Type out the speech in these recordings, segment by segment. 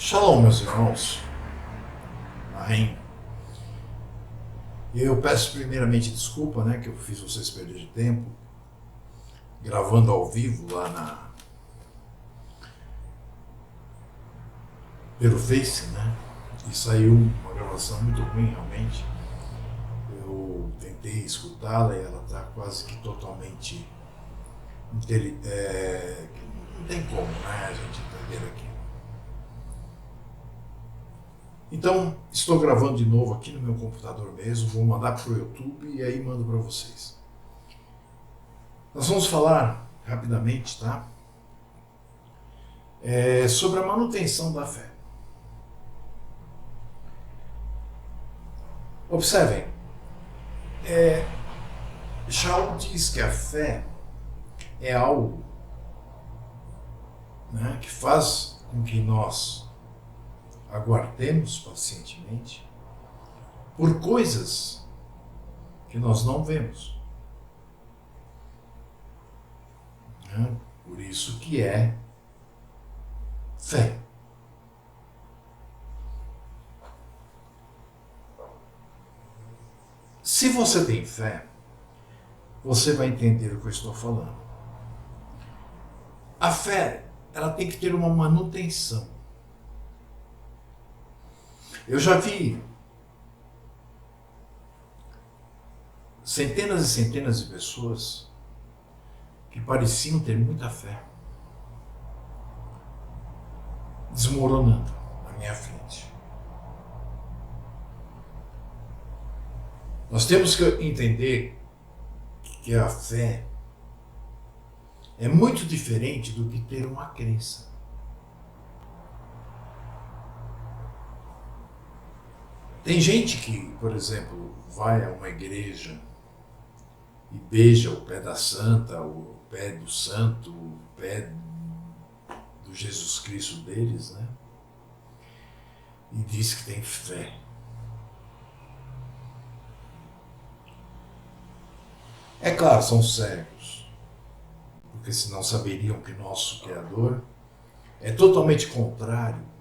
Shalom, meus irmãos. Amém. Eu peço primeiramente desculpa, que eu fiz vocês perderem tempo, gravando ao vivo lá pelo Face, E saiu uma gravação muito ruim, realmente. Eu tentei escutá-la e ela está quase que totalmente... não tem como, a gente entender aqui. Então, estou gravando de novo aqui no meu computador mesmo, vou mandar para o YouTube e aí mando para vocês. Nós vamos falar rapidamente, sobre a manutenção da fé. Observem, Shaul diz que a fé é algo que faz com que nós aguardemos pacientemente por coisas que nós não vemos. Por isso que é fé. Se você tem fé, você vai entender o que eu estou falando. A fé, ela tem que ter uma manutenção. Eu já vi centenas e centenas de pessoas que pareciam ter muita fé desmoronando na minha frente. Nós temos que entender que a fé é muito diferente do que ter uma crença. Tem gente que, por exemplo, vai a uma igreja e beija o pé da santa, o pé do santo, o pé do Jesus Cristo deles, E diz que tem fé. É claro, são cegos, porque senão saberiam que nosso Criador é totalmente contrário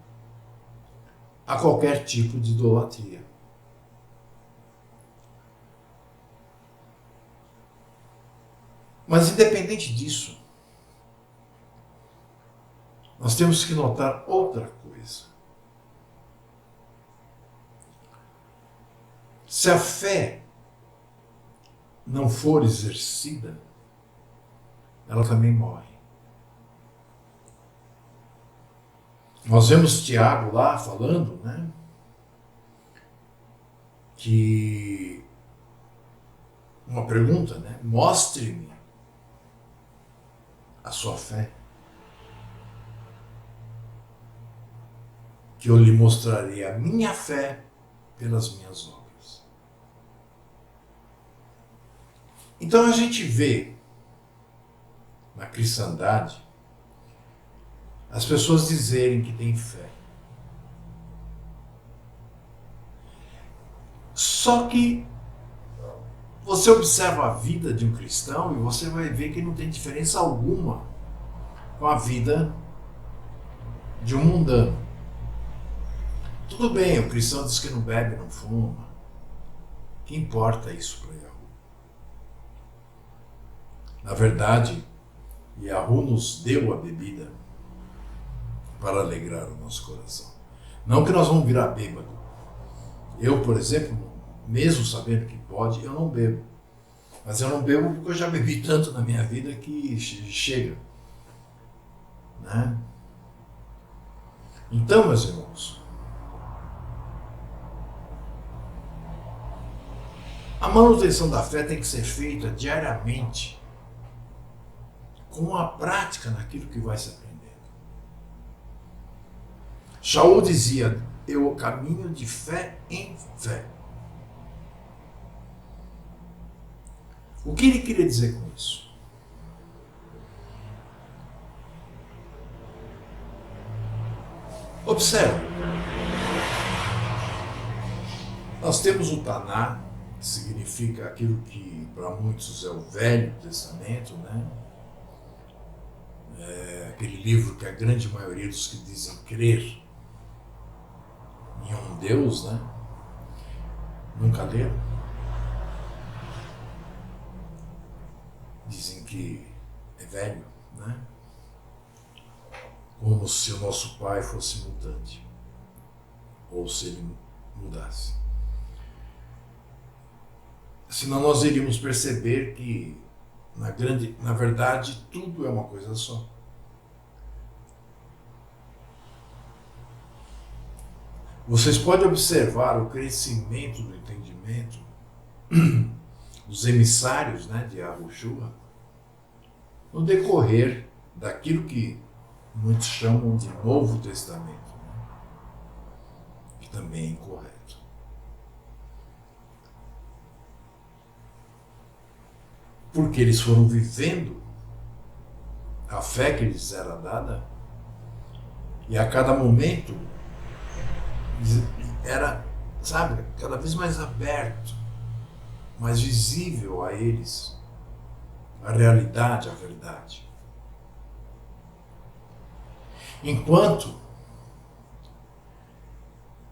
a qualquer tipo de idolatria. Mas independente disso, nós temos que notar outra coisa. Se a fé não for exercida, ela também morre. Nós vemos Tiago lá falando, que uma pergunta, mostre-me a sua fé, que eu lhe mostrarei a minha fé pelas minhas obras. Então a gente vê na cristandade as pessoas dizerem que têm fé. Só que você observa a vida de um cristão e você vai ver que não tem diferença alguma com a vida de um mundano. Tudo bem, o cristão diz que não bebe, não fuma. Que importa isso para Yahoo? Na verdade, Yahoo nos deu a bebida para alegrar o nosso coração. Não que nós vamos virar bêbado. Eu, por exemplo, mesmo sabendo que pode, eu não bebo. Mas eu não bebo porque eu já bebi tanto na minha vida que chega. Então, meus irmãos, a manutenção da fé tem que ser feita diariamente, com a prática naquilo que vai se aprendendo. Shaul dizia, eu caminho de fé em fé. O que ele queria dizer com isso? Observe. Nós temos o Taná, que significa aquilo que para muitos é o Velho Testamento, aquele livro que a grande maioria dos que dizem crer em um Deus, né? Nunca leram? Dizem que é velho, né? Como se o nosso pai fosse mutante, ou se ele mudasse. Senão nós iríamos perceber que, na verdade, tudo é uma coisa só. Vocês podem observar o crescimento do entendimento dos emissários, né, de Yahushua no decorrer daquilo que muitos chamam de Novo Testamento, né, que também é incorreto. Porque eles foram vivendo a fé que lhes era dada e a cada momento era, sabe, cada vez mais aberto, mais visível a eles a realidade, a verdade. Enquanto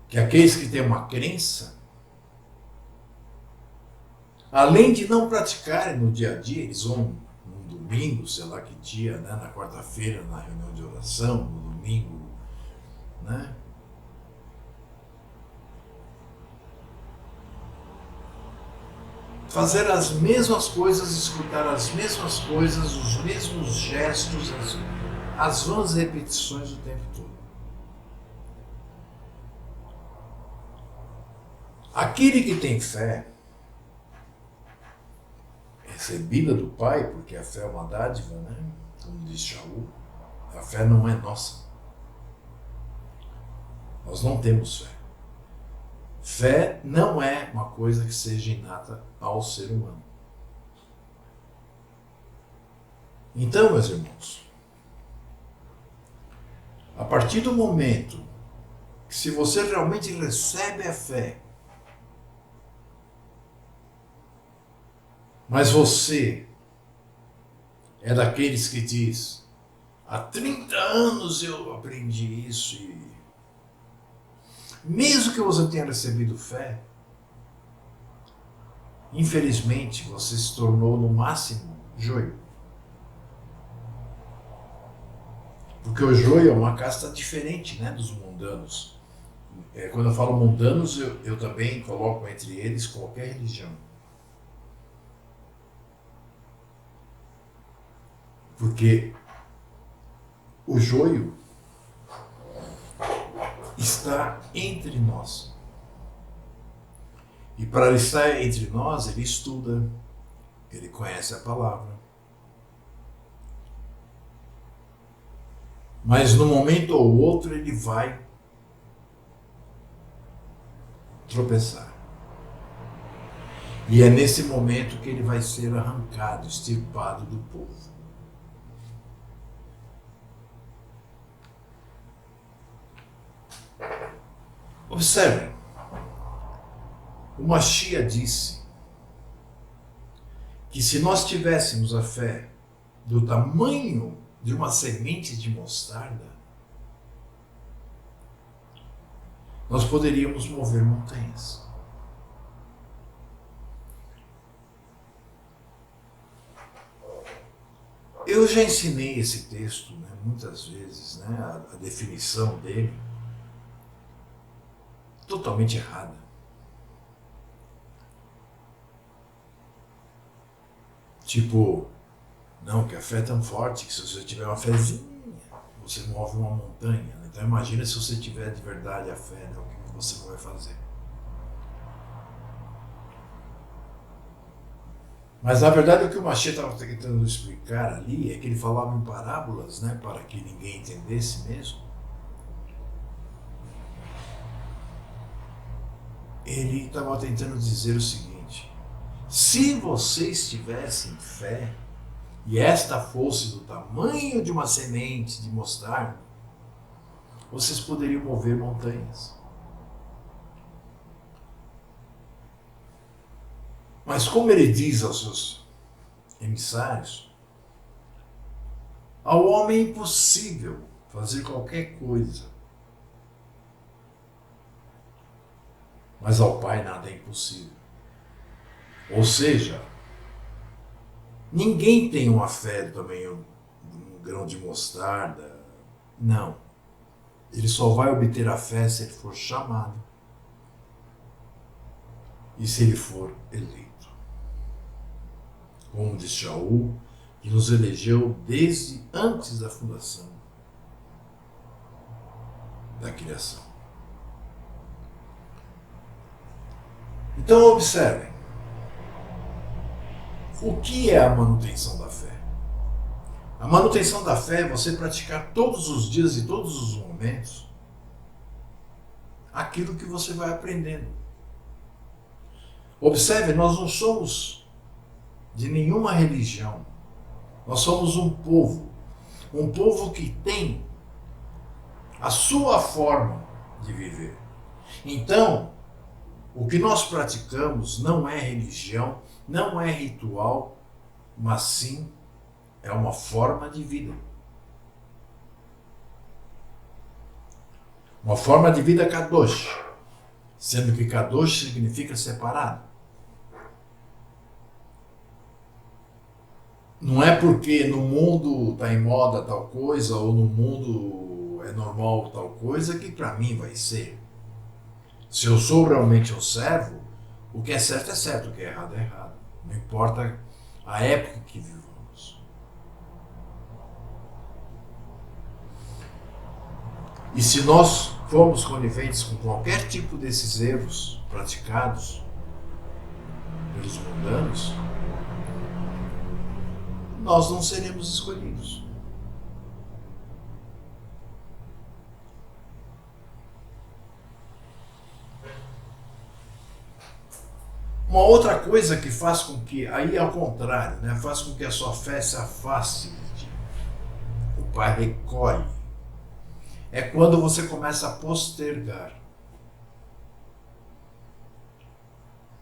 que aqueles que têm uma crença, além de não praticarem no dia a dia, eles vão num domingo, sei lá que dia, né, na quarta-feira, na reunião de oração, no domingo, né? Fazer as mesmas coisas, escutar as mesmas coisas, os mesmos gestos, as vãs repetições o tempo todo. Aquele que tem fé, recebida do Pai, porque a fé é uma dádiva, né? Como diz Shaul, a fé não é nossa. Nós não temos fé. Fé não é uma coisa que seja inata ao ser humano. Então, meus irmãos, a partir do momento que se você realmente recebe a fé, mas você é daqueles que diz, há 30 anos eu aprendi isso e mesmo que você tenha recebido fé, infelizmente você se tornou no máximo joio. Porque o joio é uma casta diferente, né, dos mundanos. Quando eu falo mundanos, eu também coloco entre eles qualquer religião. Porque o joio está entre nós. E para ele estar entre nós, ele estuda, ele conhece a palavra. Mas num momento ou outro ele vai tropeçar. E é nesse momento que ele vai ser arrancado, extirpado do povo. Observe, o Mashiach disse que se nós tivéssemos a fé do tamanho de uma semente de mostarda, nós poderíamos mover montanhas. Eu já ensinei esse texto, né, muitas vezes, né, a definição dele, totalmente errada. Tipo, não, que a fé é tão forte que se você tiver uma fezinha, você move uma montanha. Então imagina se você tiver de verdade a fé, né, o que você vai fazer. Mas na verdade o que o Mashiach estava tentando explicar ali é que ele falava em parábolas, né, para que ninguém entendesse mesmo. Ele estava tentando dizer o seguinte: se vocês tivessem fé e esta fosse do tamanho de uma semente de mostarda, vocês poderiam mover montanhas. Mas como ele diz aos seus emissários, ao homem é impossível fazer qualquer coisa mas ao Pai nada é impossível. Ou seja, ninguém tem uma fé do tamanho de um grão de mostarda. Não. Ele só vai obter a fé se ele for chamado e se ele for eleito. Como diz Shaul, que nos elegeu desde antes da fundação da criação. Então observem, o que é a manutenção da fé? A manutenção da fé é você praticar todos os dias e todos os momentos aquilo que você vai aprendendo. Observe, nós não somos de nenhuma religião. Nós somos um povo que tem a sua forma de viver. Então, o que nós praticamos não é religião, não é ritual, mas sim é uma forma de vida. Uma forma de vida kadosh, sendo que kadosh significa separado. Não é porque no mundo está em moda tal coisa ou no mundo é normal tal coisa que para mim vai ser. Se eu sou realmente um servo, o que é certo, o que é errado. Não importa a época que vivamos. E se nós formos coniventes com qualquer tipo desses erros praticados pelos mundanos, nós não seremos escolhidos. Uma outra coisa que faz com que, aí ao contrário, né, faz com que a sua fé se afaste de ti. O Pai recolhe. É quando você começa a postergar.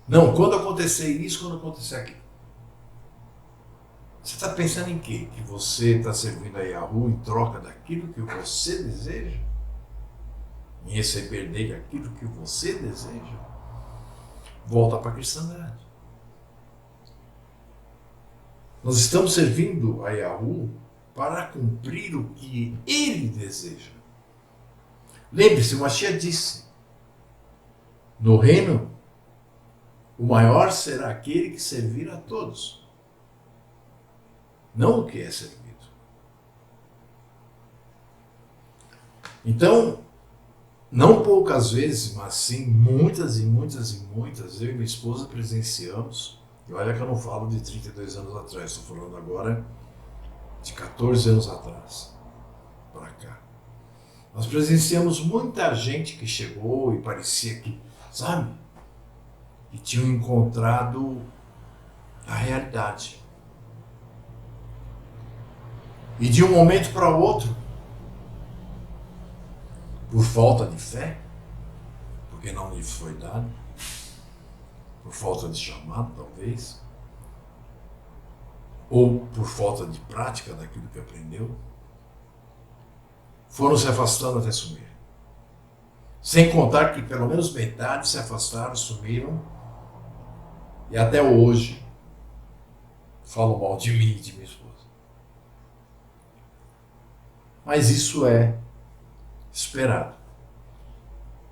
Não, quando acontecer isso, quando acontecer aquilo. Você está pensando em quê? Que você está servindo a Yahoo em troca daquilo que você deseja? Em receber dele aquilo que você deseja? Volta para a cristandade. Nós estamos servindo a Yahoo para cumprir o que ele deseja. Lembre-se, o Mashiach disse, no reino, o maior será aquele que servir a todos, não o que é servido. Então, não poucas vezes, mas sim muitas, eu e minha esposa presenciamos, e olha que eu não falo de 32 anos atrás, estou falando agora de 14 anos atrás, para cá. Nós presenciamos muita gente que chegou e parecia que, sabe, que tinham encontrado a realidade. E de um momento para o outro, por falta de fé, porque não lhe foi dado, por falta de chamado, talvez, ou por falta de prática daquilo que aprendeu, foram se afastando até sumir. Sem contar que pelo menos metade se afastaram, sumiram, e até hoje falam mal de mim e de minha esposa. Mas isso é esperado.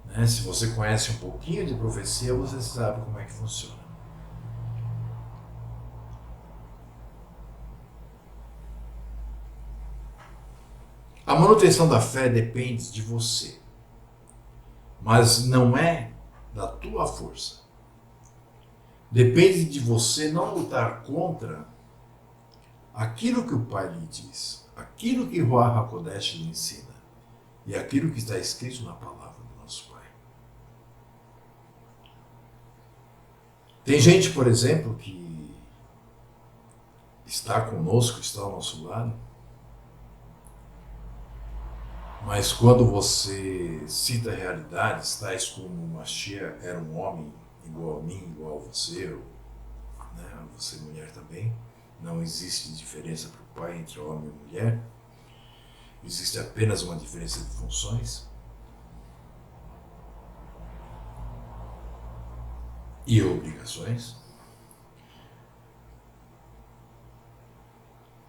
Né? Se você conhece um pouquinho de profecia, você sabe como é que funciona. A manutenção da fé depende de você, mas não é da tua força. Depende de você não lutar contra aquilo que o Pai lhe diz, aquilo que Ruach HaKodesh lhe ensina e aquilo que está escrito na palavra do nosso Pai. Tem gente, por exemplo, que está conosco, está ao nosso lado, mas quando você cita realidades, tais como Mashiach era um homem igual a mim, igual a você, ou, né, você mulher também, não existe diferença para o Pai entre homem e mulher, existe apenas uma diferença de funções. e obrigações,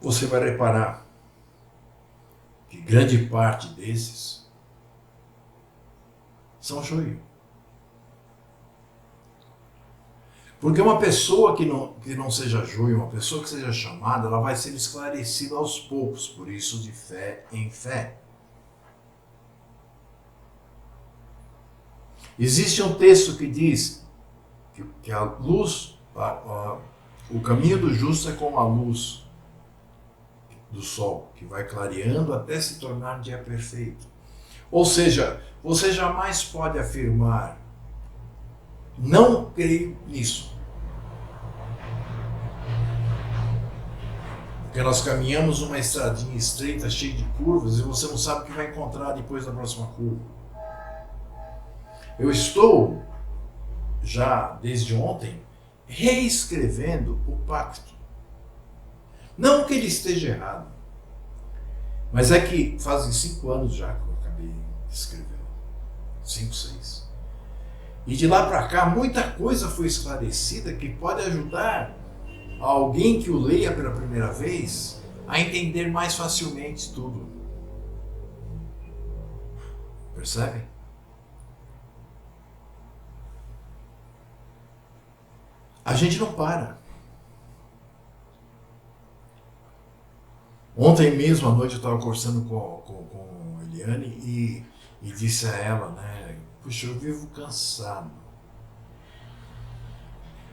você vai reparar que grande parte desses são joio. Porque uma pessoa que não seja joio, uma pessoa que seja chamada, ela vai ser esclarecida aos poucos, por isso de fé em fé. Existe um texto que diz que a luz, o caminho do justo é como a luz do sol, que vai clareando até se tornar dia perfeito. Ou seja, você jamais pode afirmar, não creio nisso. Porque nós caminhamos uma estradinha estreita, cheia de curvas, e você não sabe o que vai encontrar depois da próxima curva. Eu estou, já desde ontem, reescrevendo o pacto. Não que ele esteja errado, mas é que fazem 5 anos já que eu acabei de escrever. 5, 6. E de lá para cá, muita coisa foi esclarecida que pode ajudar alguém que o leia pela primeira vez a entender mais facilmente tudo. Percebe? A gente não para. Ontem mesmo à noite eu estava conversando com Eliane e disse a ela, né? Puxa, eu vivo cansado.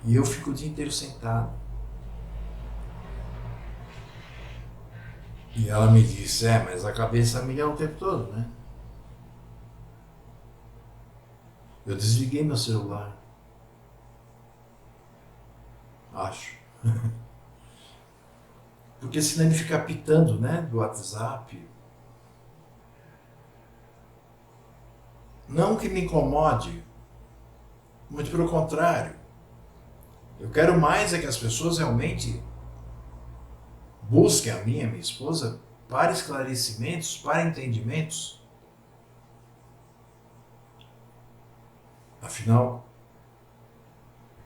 E eu fico o dia inteiro sentado. E ela me disse, mas a cabeça milha o tempo todo, né? Eu desliguei meu celular. Acho. Porque senão ele fica pitando, né? Do WhatsApp. Não que me incomode. Muito pelo contrário. Eu quero mais é que as pessoas realmente busquem a minha esposa para esclarecimentos, para entendimentos. Afinal,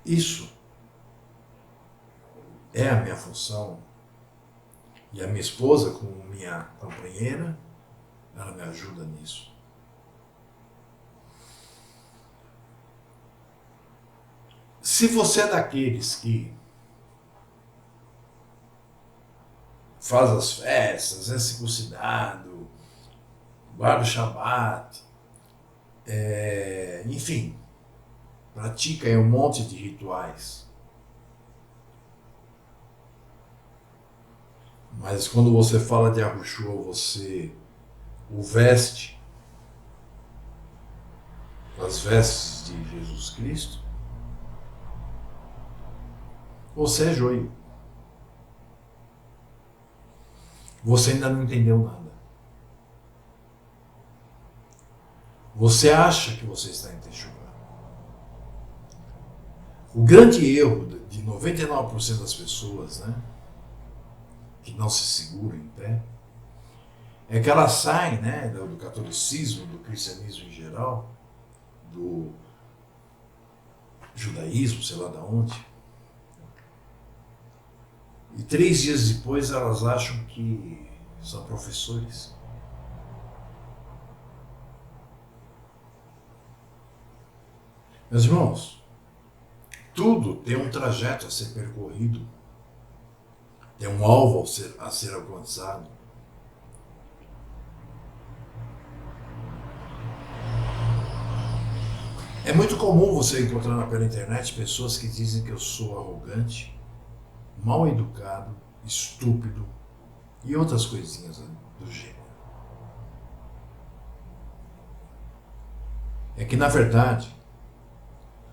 isso é a minha função. E a minha esposa, como minha companheira, ela me ajuda nisso. Se você é daqueles que faz as festas, é circuncidado, guarda o Shabat, enfim, pratica aí um monte de rituais. Mas quando você fala de Yahushua, você o veste com as vestes de Jesus Cristo, você é joio. Você ainda não entendeu nada. Você acha que você está em Teshuvah. O grande erro de 99% das pessoas, né, que não se seguram em pé, é que elas saem, né, do catolicismo, do cristianismo em geral, do judaísmo, sei lá de onde, e 3 dias depois elas acham que são professores. Meus irmãos, tudo tem um trajeto a ser percorrido, tem um alvo a ser alcançado. É muito comum você encontrar pela internet pessoas que dizem que eu sou arrogante, mal educado, estúpido e outras coisinhas do gênero. É que, na verdade,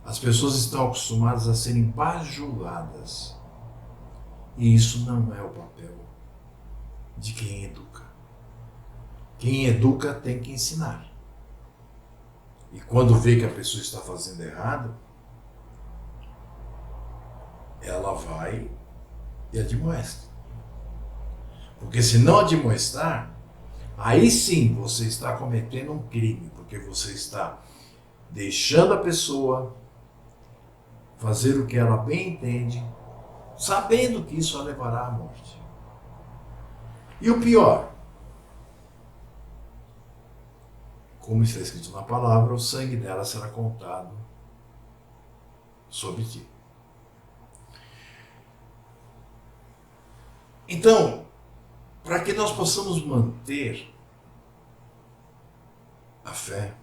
as pessoas estão acostumadas a serem bajuladas. E isso não é o papel de quem educa. Quem educa tem que ensinar. E quando vê que a pessoa está fazendo errado, ela vai e admoesta. Porque se não admoestar, aí sim você está cometendo um crime, porque você está deixando a pessoa fazer o que ela bem entende, sabendo que isso a levará à morte. E o pior, como está escrito na palavra, o sangue dela será contado sobre ti. Então, para que nós possamos manter a fé,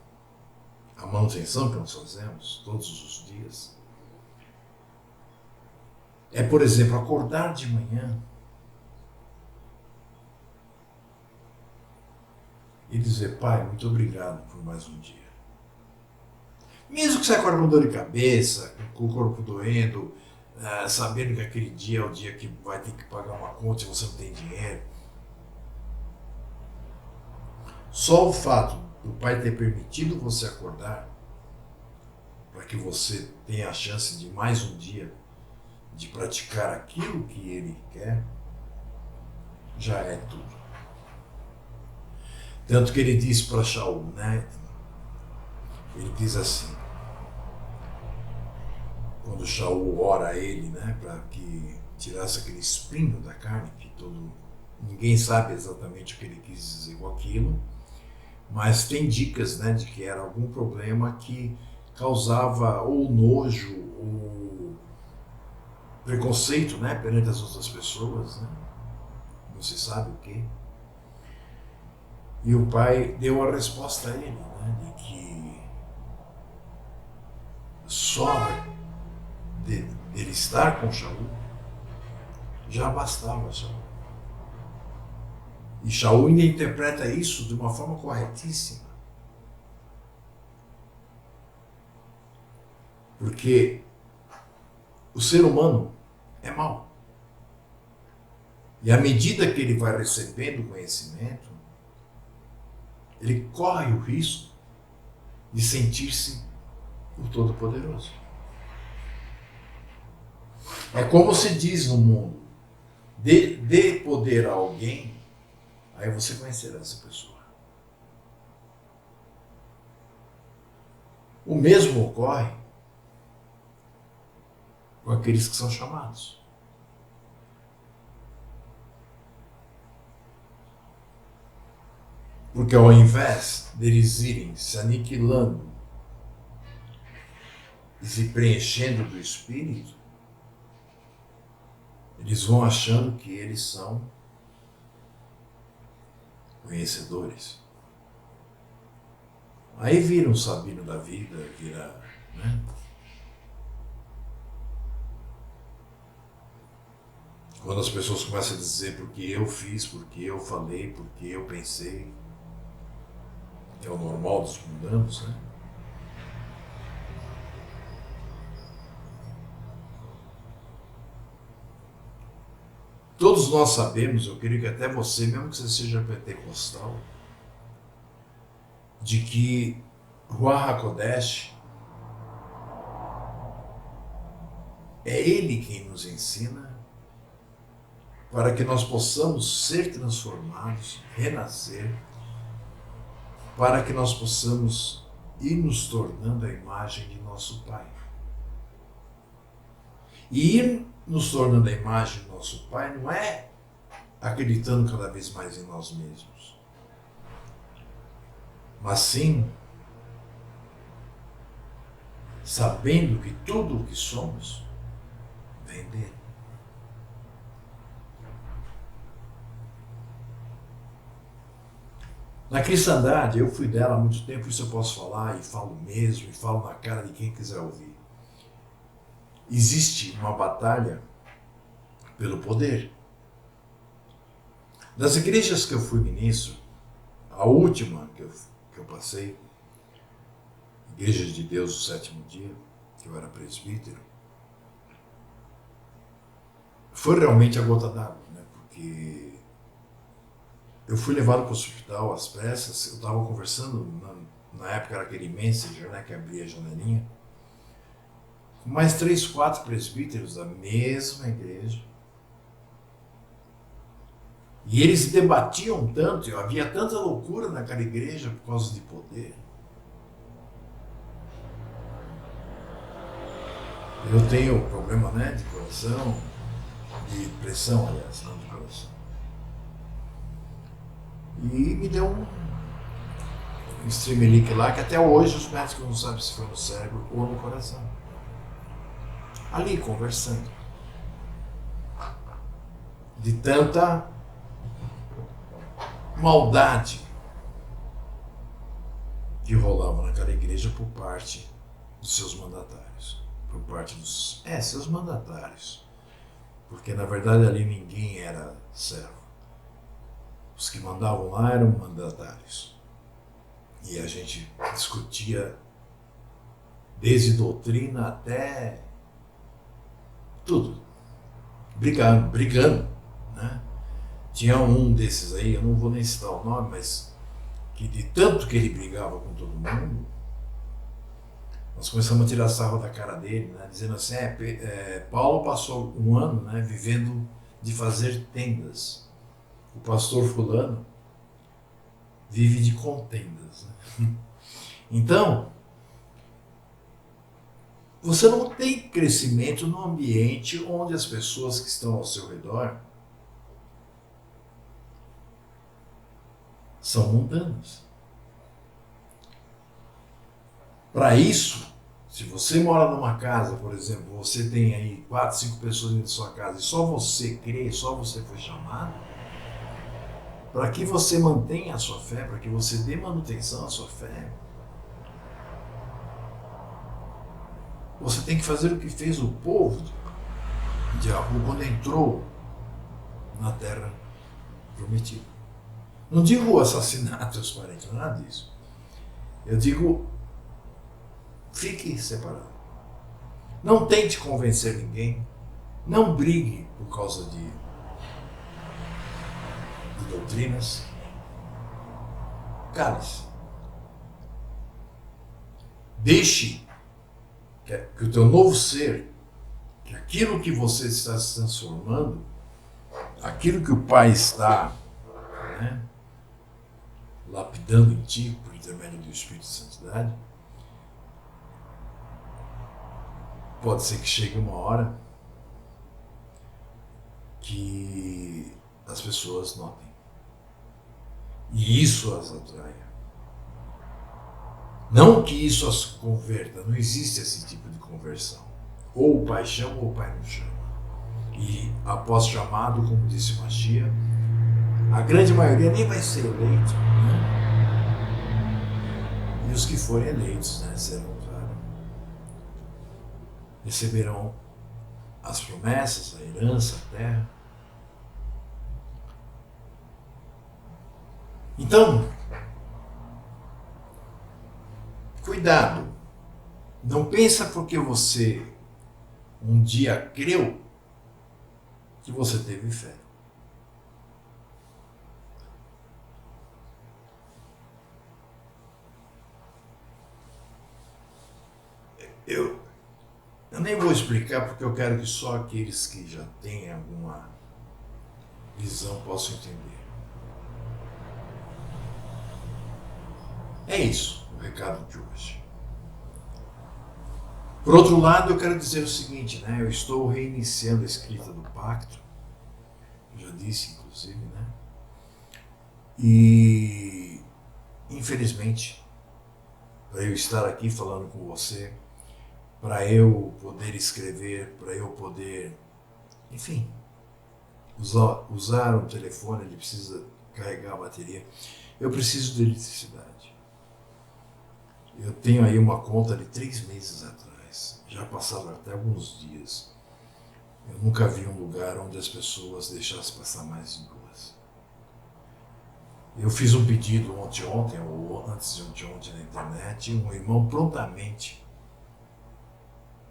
a manutenção que nós fazemos todos os dias, é, por exemplo, acordar de manhã e dizer: Pai, muito obrigado por mais um dia. Mesmo que você acorde com dor de cabeça, com o corpo doendo, sabendo que aquele dia é o dia que vai ter que pagar uma conta e você não tem dinheiro. Só o fato do Pai ter permitido você acordar, para que você tenha a chance de mais um dia de praticar aquilo que Ele quer, já é tudo. Tanto que Ele diz para Shaul, né? Ele diz assim, quando Shaul ora a ele, né, para que tirasse aquele espinho da carne, que ninguém sabe exatamente o que ele quis dizer com aquilo, mas tem dicas, né, de que era algum problema que causava ou nojo ou preconceito, né, perante as outras pessoas, né? Não se sabe o que. E o pai deu a resposta a ele, né, de que só dele estar com Shaul já bastava Shaul. E Shaul ainda interpreta isso de uma forma corretíssima. Porque o ser humano é mau. E à medida que ele vai recebendo conhecimento, ele corre o risco de sentir-se o Todo-Poderoso. É como se diz no mundo: dê poder a alguém, aí você conhecerá essa pessoa. O mesmo ocorre com aqueles que são chamados. Porque ao invés deles irem se aniquilando e se preenchendo do Espírito, eles vão achando que eles são conhecedores. Aí vira um Sabino da vida, vira, né? Quando as pessoas começam a dizer porque eu fiz, porque eu falei, porque eu pensei, que é o normal dos mundanos, né? Todos nós sabemos, eu creio que até você, mesmo que você seja pentecostal, de que Ruach HaKodesh é Ele quem nos ensina para que nós possamos ser transformados, renascer, para que nós possamos ir nos tornando a imagem de nosso Pai. E ir nos tornando a imagem do nosso Pai não é acreditando cada vez mais em nós mesmos, mas sim sabendo que tudo o que somos vem dele. Na cristandade, eu fui dela há muito tempo, isso eu posso falar, e falo mesmo, e falo na cara de quem quiser ouvir. Existe uma batalha pelo poder. Das igrejas que eu fui ministro, a última que eu passei, Igreja de Deus do Sétimo Dia, que eu era presbítero, foi realmente a gota d'água, né? Porque eu fui levado para o hospital às pressas, eu estava conversando, na época era aquele Messenger, né, que abria a janelinha, com mais 3, 4 presbíteros da mesma igreja. E eles debatiam tanto, havia tanta loucura naquela igreja por causa de poder. Eu tenho problema, né, de coração, de pressão, aliás, não de coração. E me deu um streamlink lá que até hoje os médicos não sabem se foi no cérebro ou no coração. Ali, conversando. De tanta maldade que rolava naquela igreja por parte dos seus mandatários. Por parte dos seus mandatários. Porque na verdade ali ninguém era servo. Os que mandavam lá eram mandatários. E a gente discutia desde doutrina até tudo. Brigando, né? Tinha um desses aí, eu não vou nem citar o nome, mas que de tanto que ele brigava com todo mundo, nós começamos a tirar sarro da cara dele, né? Dizendo assim, Paulo passou um ano, né, vivendo de fazer tendas. O pastor fulano vive de contendas. Né? Então, você não tem crescimento no ambiente onde as pessoas que estão ao seu redor são mundanas. Para isso, se você mora numa casa, por exemplo, você tem aí 4, 5 pessoas dentro da sua casa e só você crê, só você foi chamado, para que você mantenha a sua fé, para que você dê manutenção à sua fé, você tem que fazer o que fez o povo de Jacob quando entrou na terra prometida. Não digo assassinato aos parentes, nada disso. Eu digo, fique separado. Não tente convencer ninguém. Não brigue por causa de doutrinas. Cale-se. Deixe que o teu novo ser, que aquilo que você está se transformando, aquilo que o Pai está, né, lapidando em ti por intermédio do Espírito de Santidade, pode ser que chegue uma hora que as pessoas notem. E isso as atraia. Não que isso as converta, não existe esse tipo de conversão. Ou o Pai chama ou o Pai não chama. E após chamado, como disse Machia, a grande maioria nem vai ser eleito. Né? E os que forem eleitos, né, receberão as promessas, a herança, a terra. Então, cuidado. Não pensa porque você um dia creu que você teve fé. Eu nem vou explicar porque eu quero que só aqueles que já têm alguma visão possam entender. É isso o recado de hoje. Por outro lado, eu quero dizer o seguinte, né? Eu estou reiniciando a escrita do pacto, eu já disse inclusive, né? E infelizmente, para eu estar aqui falando com você, para eu poder escrever, para eu poder, enfim, usar um telefone, ele precisa carregar a bateria, eu preciso de eletricidade. Eu tenho aí uma conta de 3 meses atrás, já passaram até alguns dias. Eu nunca vi um lugar onde as pessoas deixassem passar mais de 2. Eu fiz um pedido ontem ou antes de ontem na internet, e um irmão prontamente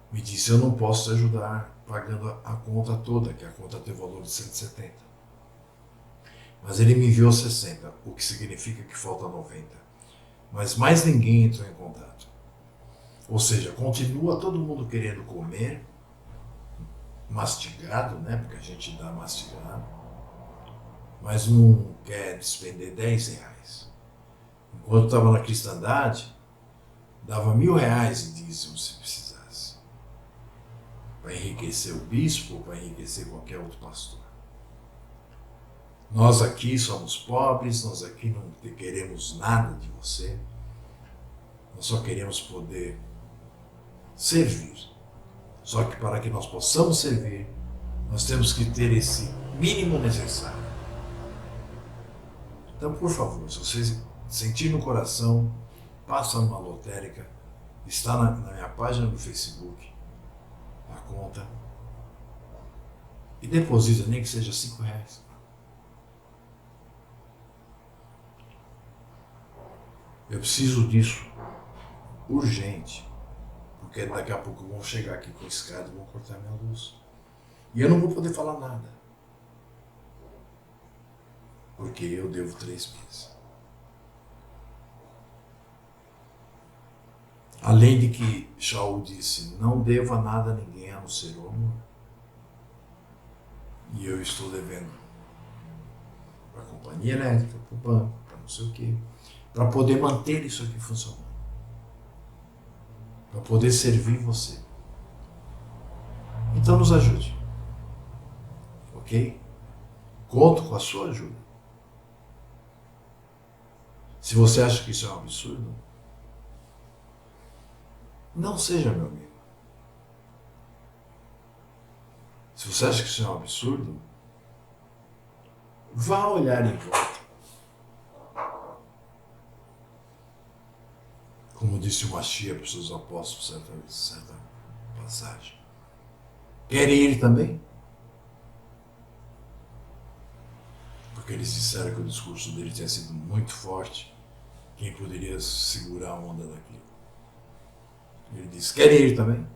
me disse, eu não posso te ajudar pagando a conta toda, que a conta tem valor de 170. Mas ele me enviou 60, o que significa que falta 90. Mas mais ninguém entrou em contato. Ou seja, continua todo mundo querendo comer, mastigado, né? Porque a gente dá mastigado, mas não quer despender 10 reais. Enquanto estava na cristandade, dava R$1.000 em dízimo se precisasse. para enriquecer o bispo, para enriquecer qualquer outro pastor. Nós aqui somos pobres, nós aqui não queremos nada de você, nós só queremos poder servir. Só que para que nós possamos servir, nós temos que ter esse mínimo necessário. Então, por favor, se você sentir no coração, passa numa lotérica, está na minha página do Facebook, a conta, e deposita, nem que seja R$5. Eu preciso disso, urgente, porque daqui a pouco vão chegar aqui com escada e vão cortar minha luz. E eu não vou poder falar nada, porque eu devo 3 meses. Além de que Shaul disse, não deva nada a ninguém a não ser o amor. E eu estou devendo para a companhia elétrica, para o banco, para não sei o quê, para poder manter isso aqui funcionando. Para poder servir você. Então nos ajude. Ok? Conto com a sua ajuda. Se você acha que isso é um absurdo, não seja meu amigo. Se você acha que isso é um absurdo, vá olhar em volta. Como disse o Mashiach para os seus apóstolos certa passagem. Querem ir também? Porque eles disseram que o discurso dele tinha sido muito forte. Quem poderia segurar a onda daquilo? Ele disse, querem ir também?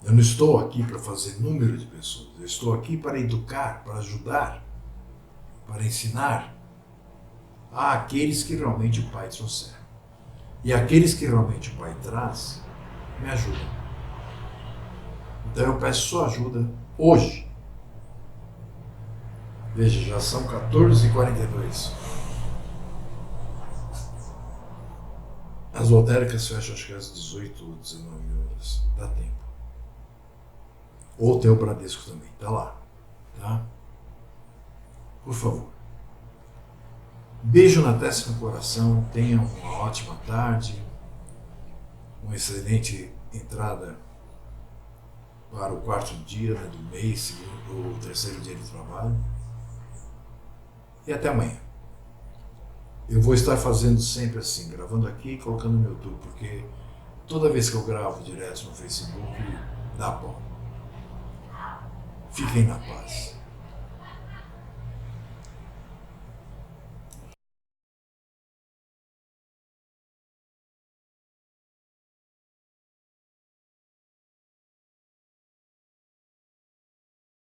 Eu não estou aqui para fazer número de pessoas. Eu estou aqui para educar, para ajudar, para ensinar àqueles que realmente o Pai trouxer. E aqueles que realmente o Pai traz, me ajudam. Então eu peço sua ajuda hoje. Veja, já são 14h42. As lotéricas fecham acho que às 18 ou 19 horas. Dá tempo. Ou tem o Bradesco também. Tá lá. Tá? Por favor. Beijo na testa e no coração. Tenham uma ótima tarde. Uma excelente entrada para o 4º dia, né, do mês, o 3º dia de trabalho. E até amanhã. Eu vou estar fazendo sempre assim, gravando aqui e colocando no YouTube, porque toda vez que eu gravo direto no Facebook, dá bom. Fiquem na paz.